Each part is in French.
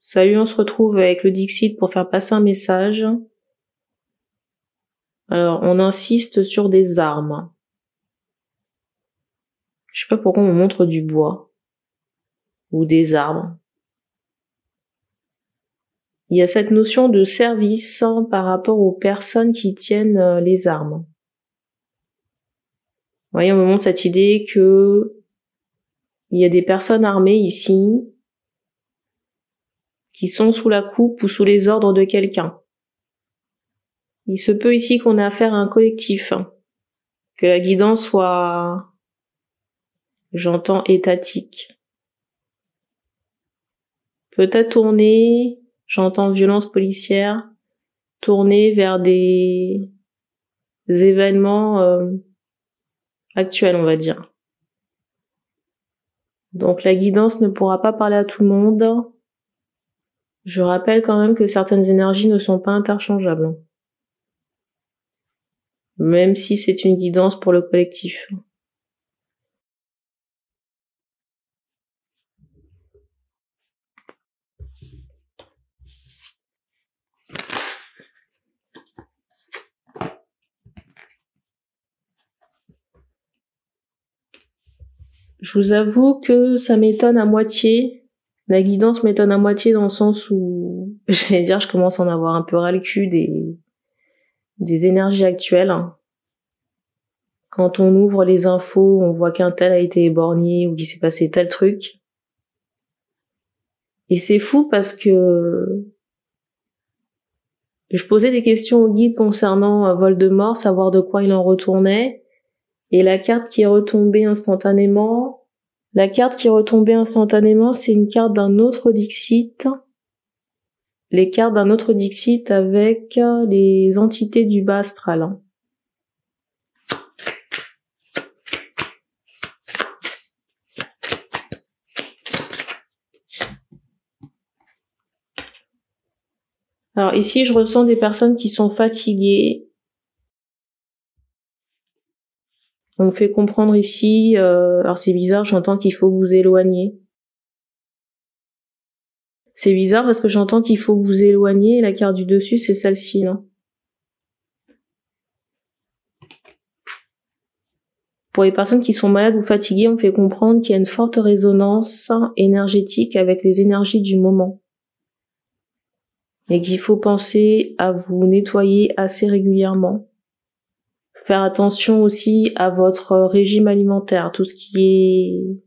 Salut, on se retrouve avec le Dixit pour faire passer un message. Alors, on insiste sur des armes. Je sais pas pourquoi on montre du bois. Ou des arbres. Il y a cette notion de service par rapport aux personnes qui tiennent les armes. Vous voyez, on me montre cette idée que il y a des personnes armées ici qui sont sous la coupe ou sous les ordres de quelqu'un. Il se peut ici qu'on ait affaire à un collectif, que la guidance soit, j'entends, étatique. Peut-être tourner, j'entends violence policière, tourner vers des événements actuels, on va dire. Donc la guidance ne pourra pas parler à tout le monde. Je rappelle quand même que certaines énergies ne sont pas interchangeables. Même si c'est une guidance pour le collectif. Je vous avoue que ça m'étonne à moitié. La guidance m'étonne à moitié dans le sens où, j'allais dire, je commence à en avoir un peu ras le cul des énergies actuelles. Quand on ouvre les infos, on voit qu'un tel a été éborgné ou qu'il s'est passé tel truc. Et c'est fou parce que je posais des questions au guide concernant Voldemort, savoir de quoi il en retournait. Et la carte qui est retombée instantanément, c'est une carte d'un autre Dixit. Les cartes d'un autre Dixit avec les entités du bas astral. Alors ici, je ressens des personnes qui sont fatiguées. On me fait comprendre ici, alors c'est bizarre, j'entends qu'il faut vous éloigner. C'est bizarre parce que j'entends qu'il faut vous éloigner et la carte du dessus, c'est celle-ci, là. Pour les personnes qui sont malades ou fatiguées, on me fait comprendre qu'il y a une forte résonance énergétique avec les énergies du moment. Et qu'il faut penser à vous nettoyer assez régulièrement. Faire attention aussi à votre régime alimentaire, tout ce qui est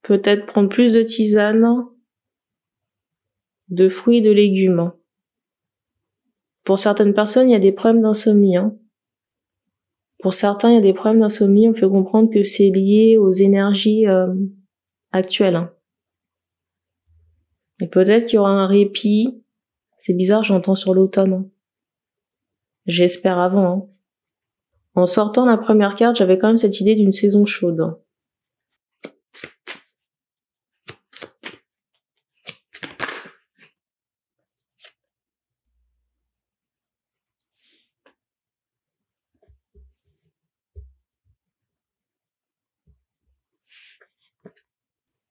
peut-être prendre plus de tisane, de fruits et de légumes. Pour certaines personnes, il y a des problèmes d'insomnie. Pour certains, il y a des problèmes d'insomnie, on fait comprendre que c'est lié aux énergies actuelles. Et peut-être qu'il y aura un répit. C'est bizarre, j'entends sur l'automne. J'espère avant. En sortant la première carte, j'avais quand même cette idée d'une saison chaude.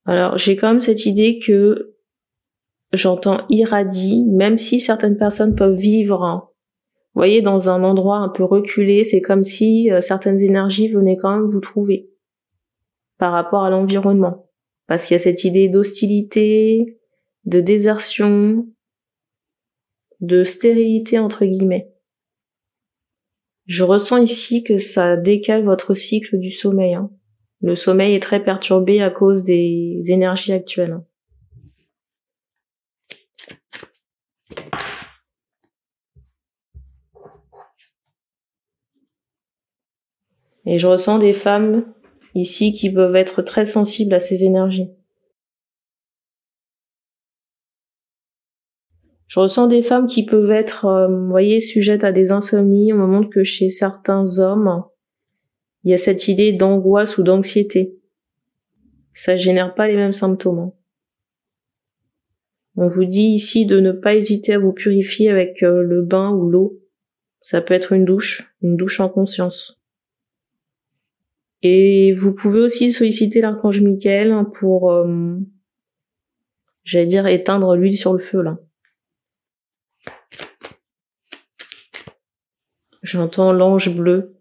Alors, j'ai quand même cette idée que j'entends irradie, même si certaines personnes peuvent vivre, vous voyez, dans un endroit un peu reculé, c'est comme si certaines énergies venaient quand même vous trouver par rapport à l'environnement. Parce qu'il y a cette idée d'hostilité, de désertion, de stérilité entre guillemets. Je ressens ici que ça décale votre cycle du sommeil. Le sommeil est très perturbé à cause des énergies actuelles. Et je ressens des femmes ici qui peuvent être très sensibles à ces énergies. Je ressens des femmes qui peuvent être, vous voyez, sujettes à des insomnies. On me montre que chez certains hommes, il y a cette idée d'angoisse ou d'anxiété. Ça génère pas les mêmes symptômes. On vous dit ici de ne pas hésiter à vous purifier avec le bain ou l'eau. Ça peut être une douche en conscience. Et vous pouvez aussi solliciter l'archange Michael pour j'allais dire éteindre l'huile sur le feu, là. J'entends l'ange bleu.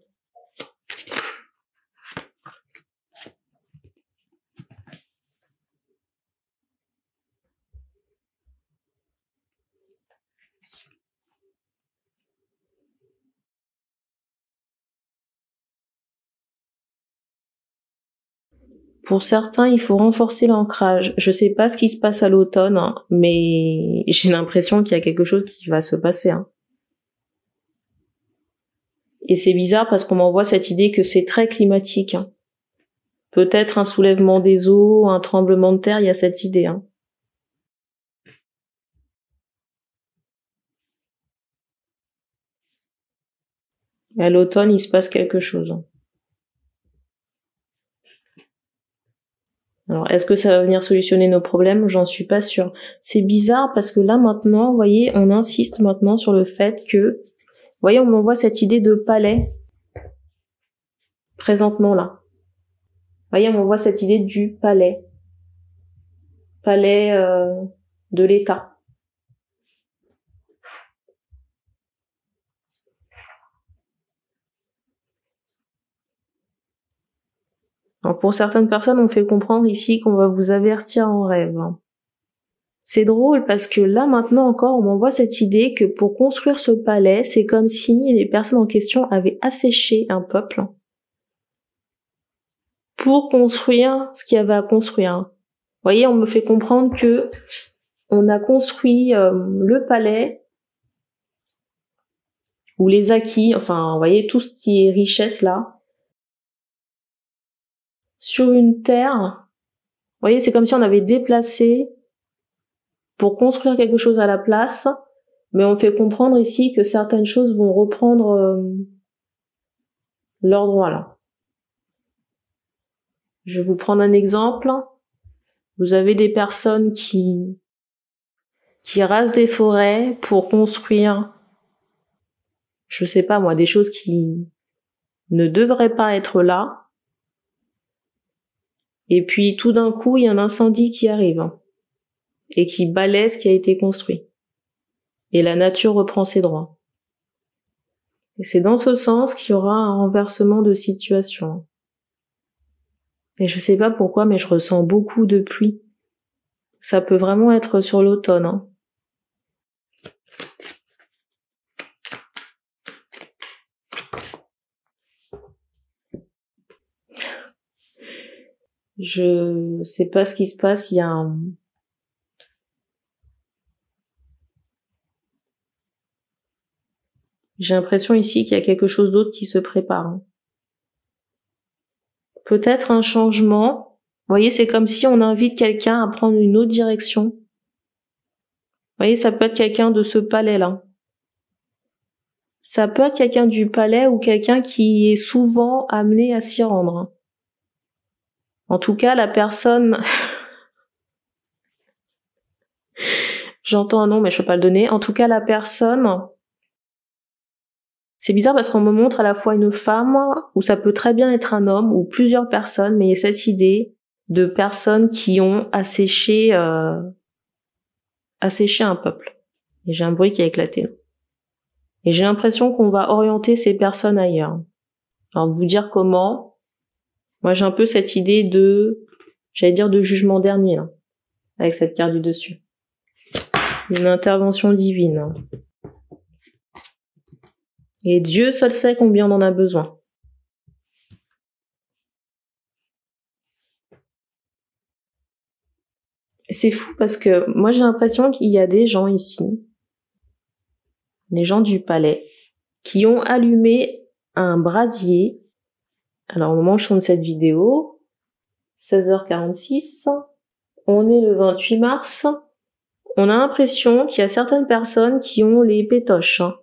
Pour certains, il faut renforcer l'ancrage. Je sais pas ce qui se passe à l'automne, hein, mais j'ai l'impression qu'il y a quelque chose qui va se passer. Hein. Et c'est bizarre parce qu'on m'envoie cette idée que c'est très climatique. Hein. Peut-être un soulèvement des eaux, un tremblement de terre, il y a cette idée. Hein. Et à l'automne, il se passe quelque chose. Alors, est-ce que ça va venir solutionner nos problèmes? J'en suis pas sûre. C'est bizarre parce que là, maintenant, vous voyez, on insiste maintenant sur le fait que, vous voyez, on m'envoie cette idée de palais, présentement là. Vous voyez, on m'envoie cette idée du palais. Palais de l'État. Alors, pour certaines personnes, on fait comprendre ici qu'on va vous avertir en rêve. C'est drôle parce que là, maintenant encore, on m'envoie cette idée que pour construire ce palais, c'est comme si les personnes en question avaient asséché un peuple pour construire ce qu'il y avait à construire. Vous voyez, on me fait comprendre que on a construit le palais ou les acquis, enfin, vous voyez, tout ce qui est richesse là, sur une terre. Vous voyez, c'est comme si on avait déplacé pour construire quelque chose à la place, mais on fait comprendre ici que certaines choses vont reprendre leur droit là. Je vais vous prendre un exemple. Vous avez des personnes qui rasent des forêts pour construire, je sais pas moi, des choses qui ne devraient pas être là. Et puis tout d'un coup, il y a un incendie qui arrive et qui balaie ce qui a été construit. Et la nature reprend ses droits. Et c'est dans ce sens qu'il y aura un renversement de situation. Et je sais pas pourquoi, mais je ressens beaucoup de pluie. Ça peut vraiment être sur l'automne. Hein. Je sais pas ce qui se passe, il y a un... J'ai l'impression ici qu'il y a quelque chose d'autre qui se prépare. Hein. Peut-être un changement. Vous voyez, c'est comme si on invite quelqu'un à prendre une autre direction. Vous voyez, ça peut être quelqu'un de ce palais-là. Ça peut être quelqu'un du palais ou quelqu'un qui est souvent amené à s'y rendre. En tout cas, la personne... J'entends un nom, mais je peux pas le donner. En tout cas, la personne... C'est bizarre parce qu'on me montre à la fois une femme, ou ça peut très bien être un homme, ou plusieurs personnes, mais il y a cette idée de personnes qui ont asséché un peuple. Et j'ai un bruit qui a éclaté. Et j'ai l'impression qu'on va orienter ces personnes ailleurs. Alors, vous dire comment, moi j'ai un peu cette idée de, j'allais dire de jugement dernier, là, avec cette carte du dessus. Une intervention divine. Hein. Et Dieu seul sait combien on en a besoin. C'est fou parce que moi j'ai l'impression qu'il y a des gens ici, des gens du palais, qui ont allumé un brasier. Alors au moment où je tourne cette vidéo, 16h46, on est le 28 mars, on a l'impression qu'il y a certaines personnes qui ont les pétoches. Hein.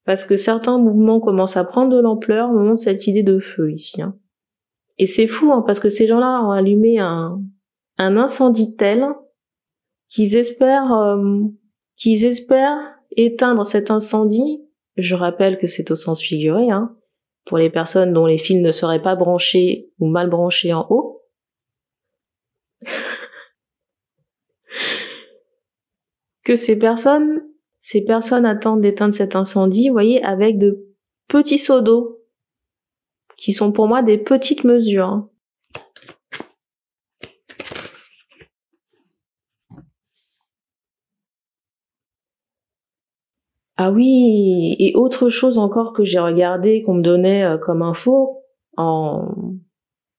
Parce que certains mouvements commencent à prendre de l'ampleur, on montre cette idée de feu ici. Hein. Et c'est fou, hein, parce que ces gens-là ont allumé un incendie tel qu'ils espèrent éteindre cet incendie. Je rappelle que c'est au sens figuré, hein, pour les personnes dont les fils ne seraient pas branchés ou mal branchés en haut. que ces personnes attendent d'éteindre cet incendie, vous voyez, avec de petits seaux d'eau, qui sont pour moi des petites mesures. Ah oui, et autre chose encore que j'ai regardé, qu'on me donnait comme info,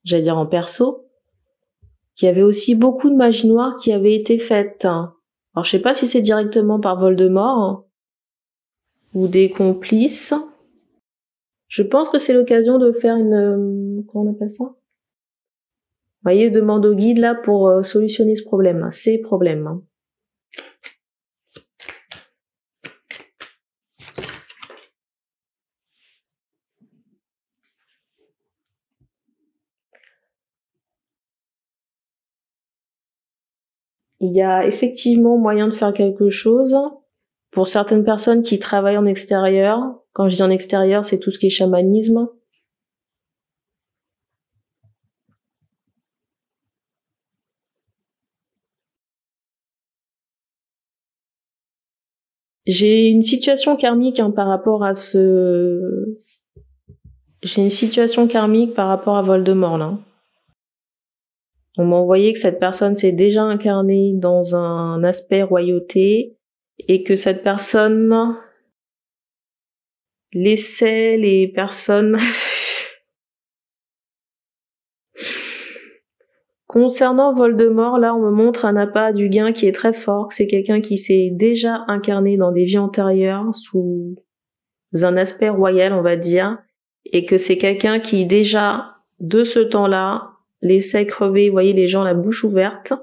j'allais dire en perso, qu'il y avait aussi beaucoup de magie noire qui avait été faite. Alors je sais pas si c'est directement par Voldemort ou des complices. Je pense que c'est l'occasion de faire comment on appelle ça? Vous voyez, demande au guide là pour solutionner ce problème, ces problèmes. Il y a effectivement moyen de faire quelque chose. Pour certaines personnes qui travaillent en extérieur, quand je dis en extérieur, c'est tout ce qui est chamanisme. J'ai une situation karmique par rapport à J'ai une situation karmique par rapport à Voldemort là. On m'a envoyé que cette personne s'est déjà incarnée dans un aspect royauté et que cette personne laissait les personnes Concernant Voldemort, là, on me montre un appât du gain qui est très fort. C'est quelqu'un qui s'est déjà incarné dans des vies antérieures sous un aspect royal, on va dire, et que c'est quelqu'un qui, déjà, de ce temps-là, laissait crever, vous voyez, les gens la bouche ouverte,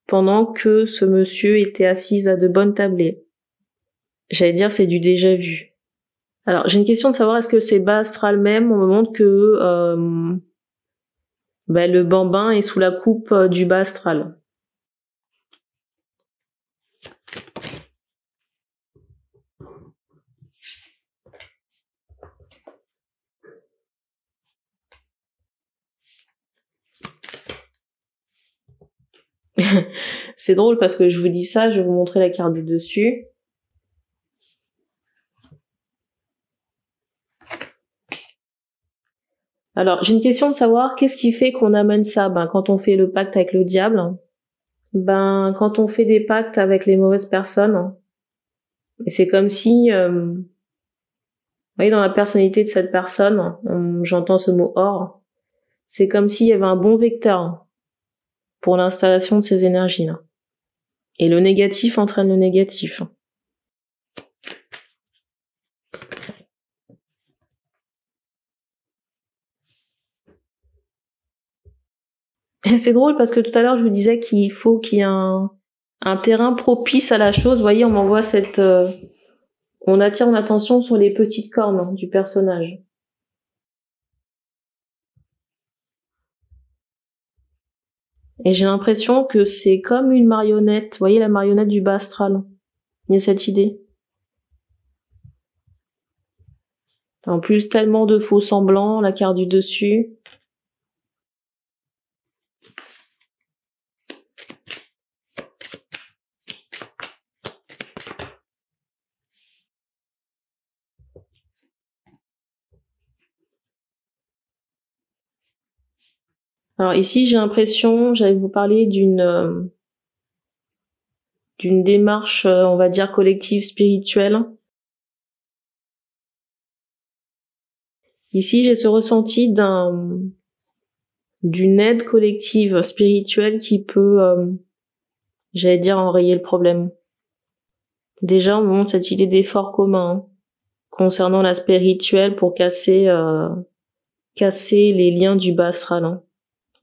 pendant que ce monsieur était assis à de bonnes tablées. J'allais dire, c'est du déjà vu. Alors, j'ai une question de savoir, est-ce que c'est bas astral même? On me montre que le bambin est sous la coupe du bas astral. C'est drôle parce que je vous dis ça, je vais vous montrer la carte du dessus. Alors, j'ai une question de savoir qu'est-ce qui fait qu'on amène ça? Quand on fait le pacte avec le diable, quand on fait des pactes avec les mauvaises personnes, et c'est comme si, vous voyez, dans la personnalité de cette personne, j'entends ce mot or, c'est comme s'il y avait un bon vecteur pour l'installation de ces énergies-là. Et le négatif entraîne le négatif. Et c'est drôle parce que tout à l'heure, je vous disais qu'il faut qu'il y ait un terrain propice à la chose. Vous voyez, on m'envoie on attire mon attention sur les petites cornes du personnage. Et j'ai l'impression que c'est comme une marionnette. Vous voyez la marionnette du bas astral? Il y a cette idée. En plus, tellement de faux semblants, la carte du dessus. Alors ici, j'ai l'impression, j'allais vous parler d'une démarche, on va dire, collective spirituelle. Ici, j'ai ce ressenti d'une aide collective spirituelle qui peut, j'allais dire, enrayer le problème. Déjà, on montre cette idée d'effort commun concernant l'aspect rituel pour casser les liens du bas astral.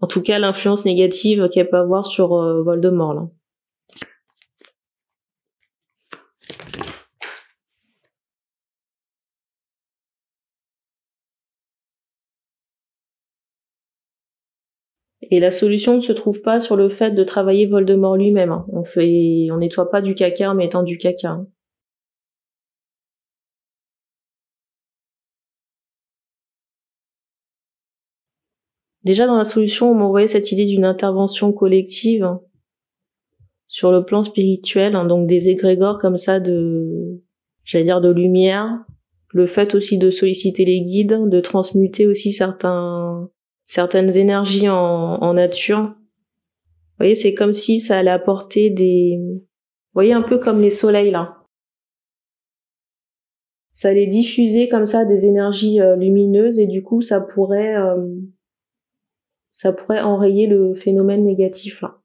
En tout cas, l'influence négative qu'elle peut avoir sur Voldemort. Là. Et la solution ne se trouve pas sur le fait de travailler Voldemort lui-même. On nettoie pas du caca en mettant du caca. Déjà dans la solution, on m'envoyait cette idée d'une intervention collective sur le plan spirituel, hein, donc des égrégores comme ça j'allais dire de lumière, le fait aussi de solliciter les guides, de transmuter aussi certaines énergies en nature. Vous voyez, c'est comme si ça allait apporter vous voyez, un peu comme les soleils là. Ça allait diffuser comme ça des énergies lumineuses et du coup ça pourrait enrayer le phénomène négatif là.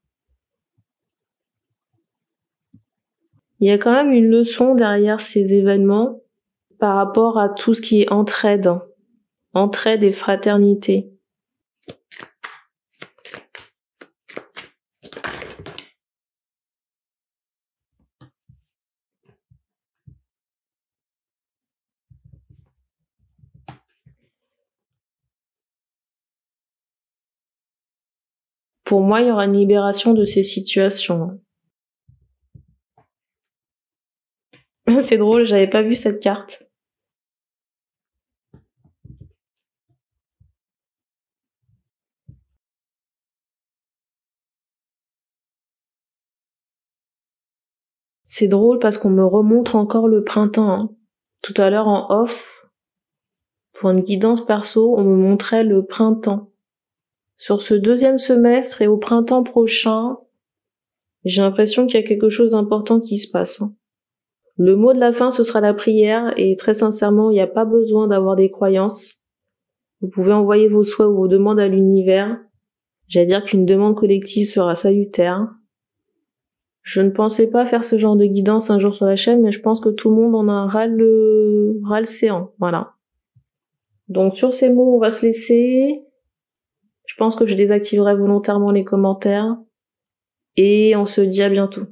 Il y a quand même une leçon derrière ces événements par rapport à tout ce qui est entraide et fraternité. Pour moi, il y aura une libération de ces situations. C'est drôle, j'avais pas vu cette carte. C'est drôle parce qu'on me remontre encore le printemps. Hein. Tout à l'heure en off, pour une guidance perso, on me montrait le printemps. Sur ce deuxième semestre et au printemps prochain, j'ai l'impression qu'il y a quelque chose d'important qui se passe. Hein. Le mot de la fin, ce sera la prière et très sincèrement, il n'y a pas besoin d'avoir des croyances. Vous pouvez envoyer vos souhaits ou vos demandes à l'univers. J'allais dire qu'une demande collective sera salutaire. Je ne pensais pas faire ce genre de guidance un jour sur la chaîne, mais je pense que tout le monde en a ras le séant. Voilà. Donc sur ces mots, on va se laisser. Je pense que je désactiverai volontairement les commentaires. Et on se dit à bientôt.